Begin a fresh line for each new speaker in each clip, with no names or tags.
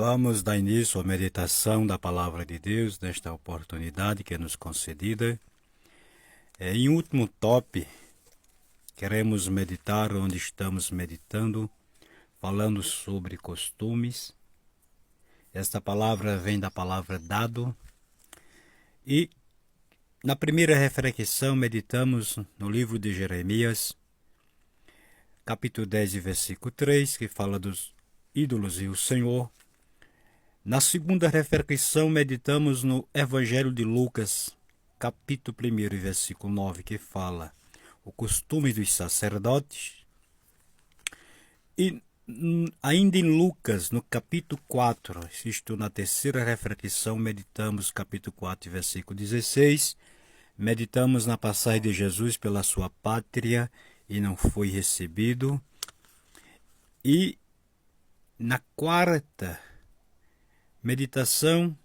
Vamos dar início à meditação da Palavra de Deus nesta oportunidade que é nos concedida. Em último top, queremos meditar onde estamos meditando, falando sobre costumes. Esta palavra vem da palavra dado. E na primeira reflexão meditamos no livro de Jeremias, capítulo 10, versículo 3, que fala dos ídolos e o Senhor. Na segunda reflexão, meditamos no Evangelho de Lucas, capítulo 1, versículo 9, que fala o costume dos sacerdotes. E ainda em Lucas, no capítulo 4, isto na terceira reflexão, meditamos capítulo 4, versículo 16, meditamos na passagem de Jesus pela sua pátria e não foi recebido. E na quarta meditação,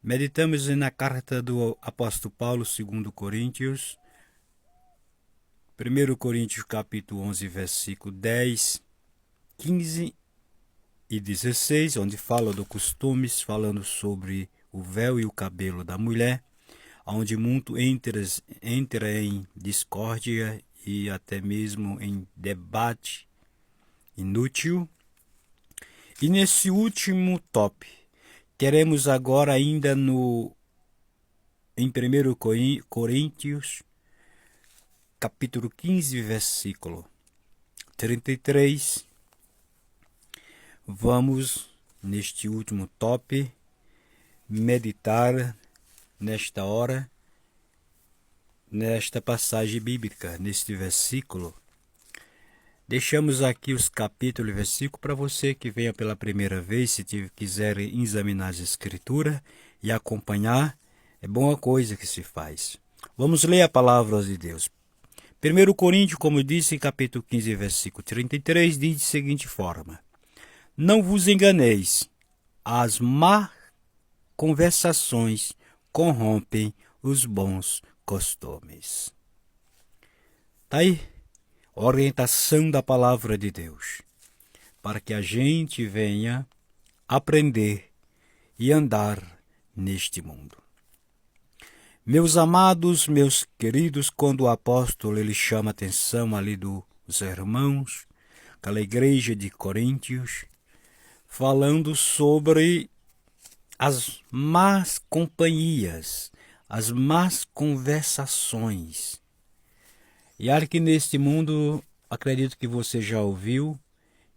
meditamos na carta do apóstolo Paulo, 2 Coríntios, 1 Coríntios capítulo 11, versículo 10, 15 e 16, onde fala do costumes, falando sobre o véu e o cabelo da mulher, onde muito entra em discórdia e até mesmo em debate inútil. E nesse último top, queremos agora ainda em 1 Coríntios, capítulo 15, versículo 33, vamos neste último top meditar nesta hora, nesta passagem bíblica, neste versículo. Deixamos aqui os capítulos e versículos para você que venha pela primeira vez, se quiser examinar as escrituras e acompanhar, é boa coisa que se faz. Vamos ler a palavra de Deus. 1 Coríntios, como disse, capítulo 15, versículo 33, diz de seguinte forma: não vos enganeis, as más conversações corrompem os bons costumes. Tá aí? Orientação da palavra de Deus, para que a gente venha aprender e andar neste mundo. Meus amados, meus queridos, quando o apóstolo ele chama a atenção ali dos irmãos, aquela igreja de Coríntios, falando sobre as más companhias, as más conversações. E acho que neste mundo, acredito que você já ouviu,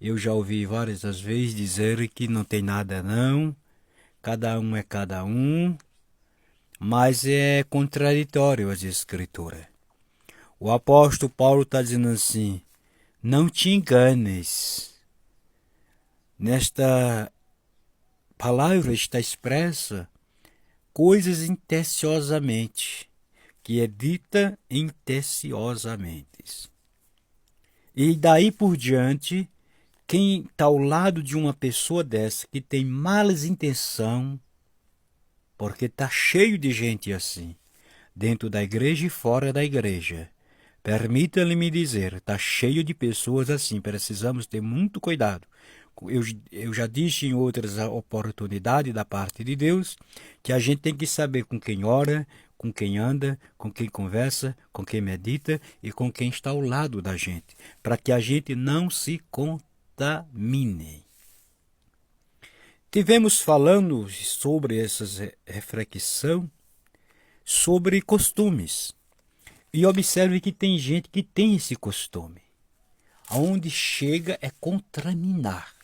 eu já ouvi várias vezes dizer que não tem nada não, cada um é cada um, mas é contraditório as escrituras. O apóstolo Paulo está dizendo assim: não te enganes. Nesta palavra está expressa coisas intenciosamente, que é dita intenciosamente. E daí por diante, quem está ao lado de uma pessoa dessa que tem malas intenções, porque está cheio de gente assim, dentro da igreja e fora da igreja, permita-me dizer, está cheio de pessoas assim, precisamos ter muito cuidado. Eu já disse em outras oportunidades da parte de Deus que a gente tem que saber com quem ora, com quem anda, com quem conversa, com quem medita e com quem está ao lado da gente, para que a gente não se contamine. Tivemos falando sobre essa reflexão sobre costumes. E observe que tem gente que tem esse costume. Aonde chega é contaminar.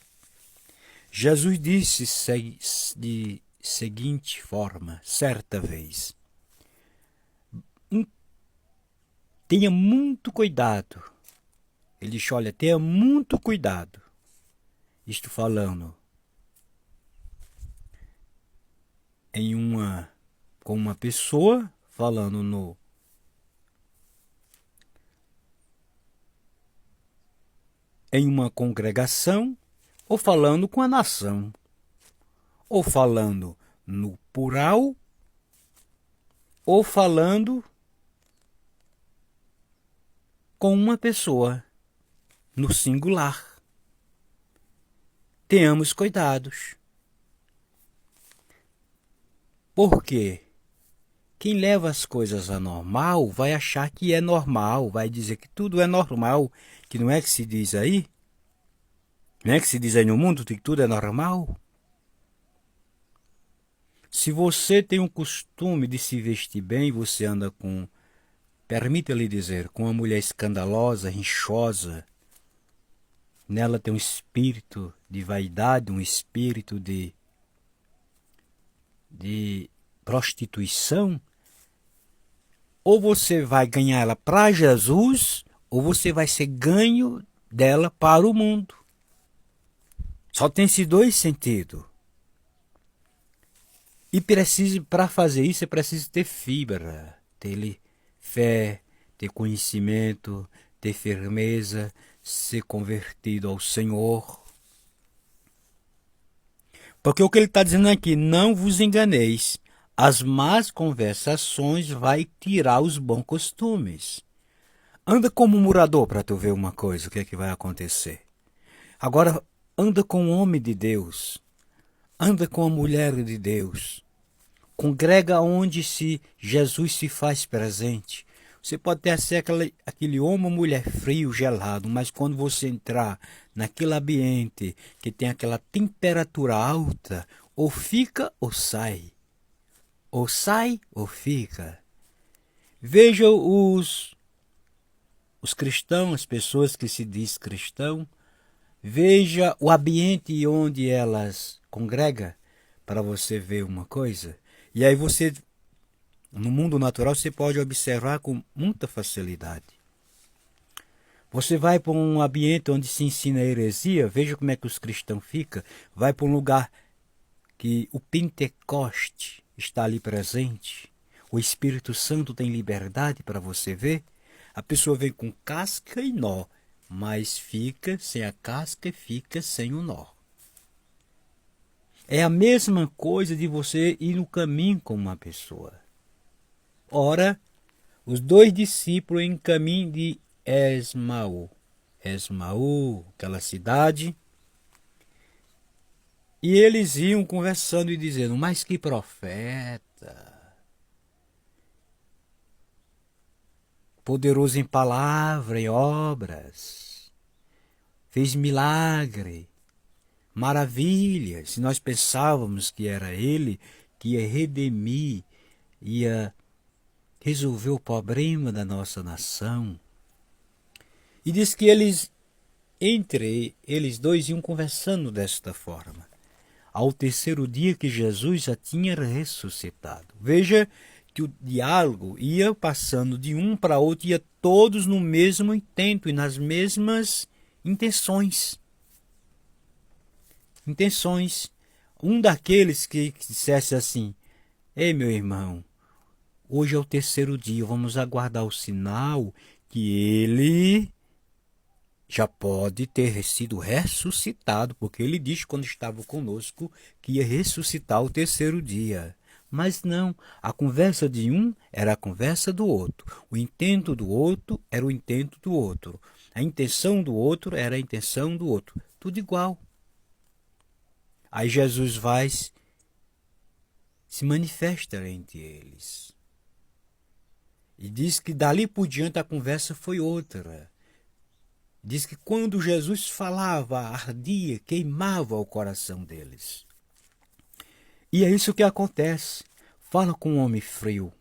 Jesus disse de seguinte forma, certa vez: tenha muito cuidado. Ele disse: olha, tenha muito cuidado. Isto falando com uma pessoa, falando em uma congregação, ou falando com a nação, ou falando no plural, ou falando com uma pessoa, no singular. tenhamos cuidados. Por quê? Quem leva as coisas a normal vai achar que é normal, vai dizer que tudo é normal, que não é que se diz aí? Não é que se diz aí no mundo que tudo é normal? Se você tem o costume de se vestir bem, você anda com, permita-lhe dizer, com uma mulher escandalosa, rinchosa, nela tem um espírito de vaidade, um espírito de prostituição, ou você vai ganhar ela para Jesus, ou você vai ser ganho dela para o mundo. Só tem esses dois sentidos. E para fazer isso, é preciso ter fibra, ter fé, ter conhecimento, ter firmeza, ser convertido ao Senhor. Porque o que ele está dizendo aqui, não vos enganeis, as más conversações vai tirar os bons costumes. Anda como um morador para tu ver uma coisa, o que é que vai acontecer. Agora, anda com um homem de Deus, anda com a mulher de Deus, congrega onde Jesus se faz presente. Você pode até ser aquele homem ou mulher frio, gelado, mas quando você entrar naquele ambiente que tem aquela temperatura alta, ou fica ou sai. Ou sai ou fica. Veja os cristãos, as pessoas que se diz cristão, veja o ambiente onde elas congregam para você ver uma coisa. E aí você, no mundo natural, você pode observar com muita facilidade. Você vai para um ambiente onde se ensina heresia, veja como é que os cristãos ficam. Vai para um lugar que o Pentecoste está ali presente. O Espírito Santo tem liberdade para você ver. A pessoa vem com casca e nó, mas fica sem a casca e fica sem o nó. É a mesma coisa de você ir no caminho com uma pessoa. Ora, os dois discípulos em caminho de Esmaú, aquela cidade, e eles iam conversando e dizendo, mas que profeta, poderoso em palavra e obras, fez milagre, maravilhas. Se nós pensávamos que era ele que ia redimir, ia resolver o problema da nossa nação. E diz que entre eles dois iam conversando desta forma. Ao terceiro dia que Jesus já tinha ressuscitado. Veja que o diálogo ia passando de um para outro, ia todos no mesmo intento e nas mesmas intenções. Um daqueles que dissesse assim, ei meu irmão, hoje é o terceiro dia, vamos aguardar o sinal que ele já pode ter sido ressuscitado, porque ele disse quando estava conosco que ia ressuscitar o terceiro dia. Mas não, a conversa de um era a conversa do outro, o intento do outro era o intento do outro, a intenção do outro era a intenção do outro, tudo igual. Aí Jesus vai, se manifesta entre eles. E diz que dali por diante a conversa foi outra. Diz que quando Jesus falava, ardia, queimava o coração deles. E é isso que acontece. Fala com um homem frio,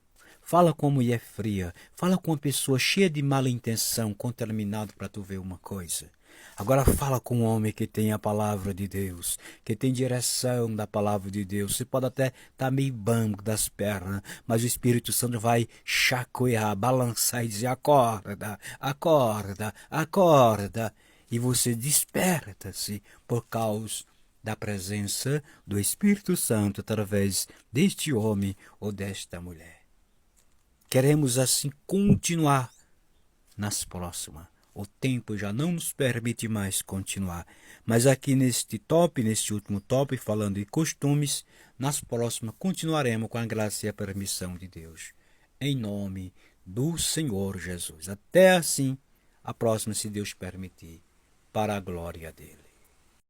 fala com uma mulher fria, fala com uma pessoa cheia de mala intenção, contaminado para tu ver uma coisa. Agora fala com um homem que tem a palavra de Deus, que tem direção da palavra de Deus. Você pode até estar meio banco das pernas, mas o Espírito Santo vai chacoalhar, balançar e dizer, acorda, acorda, acorda. E você desperta-se por causa da presença do Espírito Santo através deste homem ou desta mulher. Queremos assim continuar nas próximas. O tempo já não nos permite mais continuar. Mas aqui neste último tópico, falando de costumes, nas próximas continuaremos com a graça e a permissão de Deus. Em nome do Senhor Jesus. Até assim, a próxima, se Deus permitir, para a glória dele.